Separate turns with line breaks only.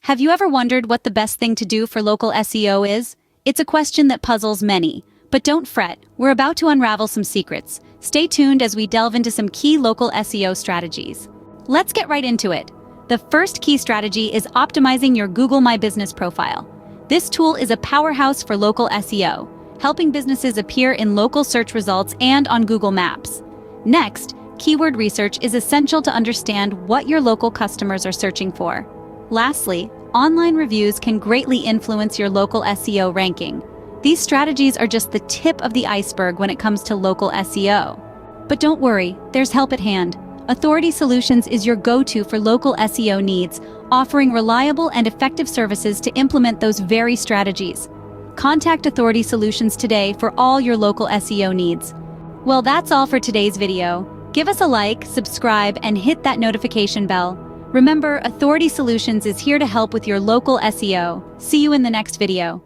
Have you ever wondered what the best thing to do for local SEO is? It's a question that puzzles many. But don't fret, we're about to unravel some secrets. Stay tuned as we delve into some key local SEO strategies. Let's get right into it. The first key strategy is optimizing your Google My Business profile. This tool is a powerhouse for local SEO, helping businesses appear in local search results and on Google Maps. Next, keyword research is essential to understand what your local customers are searching for. Lastly, online reviews can greatly influence your local SEO ranking. These strategies are just the tip of the iceberg when it comes to local SEO. But don't worry, there's help at hand. Authority Solutions is your go-to for local SEO needs, offering reliable and effective services to implement those very strategies. Contact Authority Solutions today for all your local SEO needs. Well, that's all for today's video. Give us a like, subscribe, and hit that notification bell. Remember, Authority Solutions is here to help with your local SEO. See you in the next video.